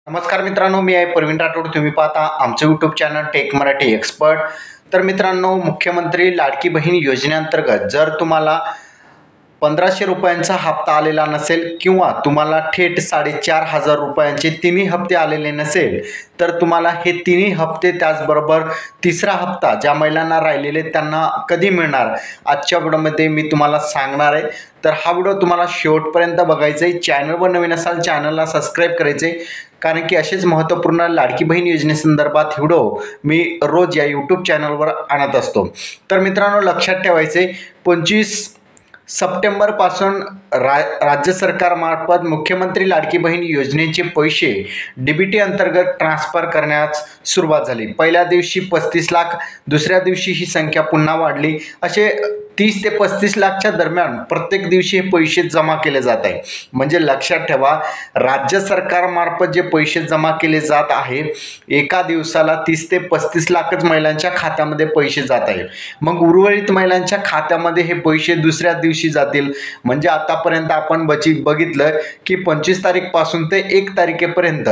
नमस्कार मित्रांनो, मी आहे प्रवीण राठोड. तुम्ही पाहता आमचं YouTube channel tech Marathi expert. तर मित्रांनो, मुख्यमंत्री लाडकी बहीण योजनेअंतर्गत जर तुम्हाला 1500 रुपयांचा हप्ता आलेला नसेल किंवा तुम्हाला थेट 4,500 रुपयांचे तिन्ही हप्ते आलेले नसेल तर तुम्हाला हे तिन्ही हप्ते त्याचबरोबर तिसरा हप्ता ज्या महिलांना राहिलेले त्यांना कधी मिळणार आजच्या व्हिडिओमध्ये मी तुम्हाला सांगणार आहे. तर हा व्हिडिओ तुम्हाला शेवटपर्यंत बघायचा आहे. चॅनलवर नवीन असाल चॅनलला सबस्क्राईब करायचे आहे, कारण की असेच महत्त्वपूर्ण लाडकी बहीण योजनेसंदर्भात व्हिडिओ मी रोज या यूट्यूब चॅनलवर आणत असतो. तर मित्रांनो, लक्षात ठेवायचे 25 सप्टेंबरपासून राज्य सरकारमार्फत मुख्यमंत्री लाडकी बहीण योजनेचे पैसे DBT अंतर्गत ट्रान्सफर करण्यास सुरुवात झाली. पहिल्या दिवशी 35 लाख, दुसऱ्या दिवशी ही संख्या पुन्हा वाढली. असे 30 ते 35 लाखच्या दरम्यान प्रत्येक दिवशी हे पैसे जमा केले जात आहे. म्हणजे लक्षात ठेवा, राज्य सरकारमार्फत जे पैसे जमा केले जात आहे एका दिवसाला 30 ते 35 लाखच महिलांच्या खात्यामध्ये पैसे जात आहे. मग उर्वरित महिलांच्या खात्यामध्ये हे पैसे दुसऱ्या दिवशी जातील. म्हणजे आतापर्यंत आपण बघितलं की 25 तारीखपासून ते 1 तारखेपर्यंत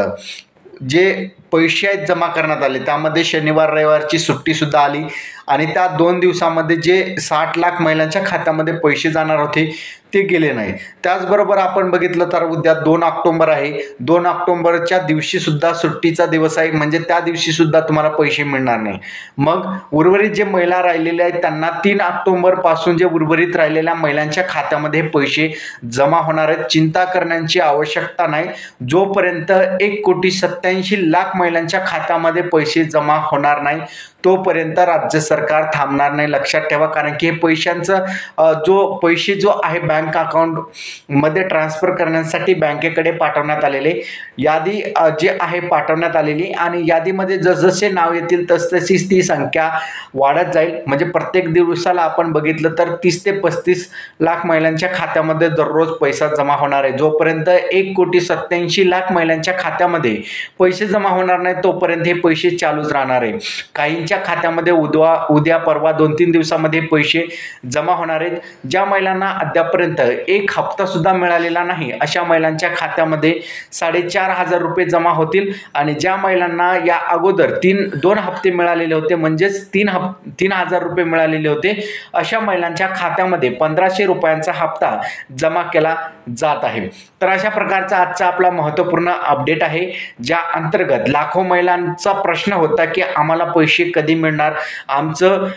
जे पैसे आहेत जमा करण्यात आले त्यामध्ये शनिवार रविवारची सुट्टीसुद्धा आली आणि त्या 2 दिवसामध्ये जे 60 लाख महिलांच्या खात्यामध्ये पैसे जाणार होते ते गेले नाही. त्याचबरोबर आपण बघितलं तर उद्या 2 ऑक्टोबर आहे. 2 ऑक्टोबरच्या दिवशीसुद्धा सुट्टीचा दिवस आहे, म्हणजे त्या दिवशीसुद्धा तुम्हाला पैसे मिळणार नाही. मग उर्वरित जे महिला राहिलेल्या आहेत त्यांना 3 ऑक्टोबरपासून जे उर्वरित राहिलेल्या महिलांच्या खात्यामध्ये पैसे जमा होणार आहेत. चिंता करण्याची आवश्यकता नाही. जोपर्यंत 1,87,00,000 महिलांच्या खात्यामध्ये पैसे जमा होणार नाही तोपर्यंत राज्य सरकार थांबणार नाही. लक्षात ठेवा, कारण की हे पैशांचं पैसे जो आहे बँक अकाउंटमध्ये ट्रान्सफर करण्यासाठी बँकेकडे पाठवण्यात आलेले यादी जे आहे पाठवण्यात आलेली आणि यादीमध्ये जसजसे नाव येतील तसतशीच ती संख्या वाढत जाईल. म्हणजे प्रत्येक दिवसाला आपण बघितलं तर 30 ते 35 लाख महिलांच्या खात्यामध्ये दररोज पैसा जमा होणार आहे. जोपर्यंत 1,87,00,000 महिलांच्या खात्यामध्ये पैसे जमा होणार नाही तोपर्यंत हे पैसे चालूच राहणार आहे. काहींच्या खात्यामध्ये उद्या परवा 2-3 दिवसामध्ये पैसे जमा होणार आहेत. ज्या महिलांना अद्यापर्यंत एक हप्ता सुद्धा मिळालेला नाही अशा महिलांच्या खात्यामध्ये 4,500 रुपये जमा होतील आणि ज्या महिलांना या अगोदर 2 हप्ते मिळालेले होते म्हणजेच 3,000 रुपये मिळालेले होते अशा महिलांच्या खात्यामध्ये 1,500 रुपयांचा हप्ता जमा केला जात आहे. तर अशा प्रकारचा आजचा आपला महत्त्वपूर्ण अपडेट आहे, ज्या अंतर्गत लाखो महिलांचा प्रश्न होता की आम्हाला पैसे कधी मिळणार. आमचं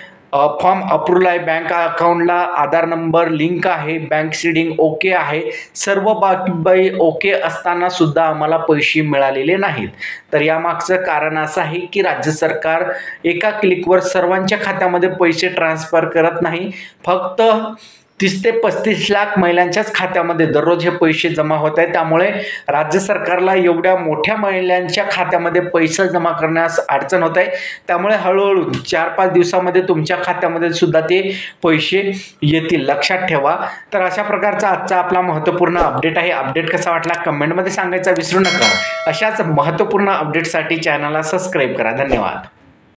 फॉर्म अप्रूव्हल आहे, बँक अकाउंटला आधार नंबर लिंक आहे, बँक सीडिंग ओके आहे, सर्व बाकी ओके असताना सुद्धा आम्हाला पैसे मिळालेले नाहीत. तर यामागचं कारण असं आहे की राज्य सरकार एका क्लिकवर सर्वांच्या खात्यामध्ये पैसे ट्रान्सफर करत नाही. फक्त 30 ते 35 लाख महिलांच्याच खात्यामध्ये दररोज हे पैसे जमा होत आहेत. त्यामुळे राज्य सरकारला एवढ्या मोठ्या महिलांच्या खात्यामध्ये पैसा जमा करण्यास अडचण होत आहे. त्यामुळे हळूहळू 4-5 दिवसामध्ये तुमच्या खात्यामध्ये सुद्धा ते पैसे येतील, लक्षात ठेवा. तर अशा प्रकारचा आजचा आपला महत्त्वपूर्ण अपडेट आहे. अपडेट कसा वाटला कमेंटमध्ये सांगायचा विसरू नका. अशाच महत्त्वपूर्ण अपडेटसाठी चॅनलला सबस्क्राईब करा. धन्यवाद.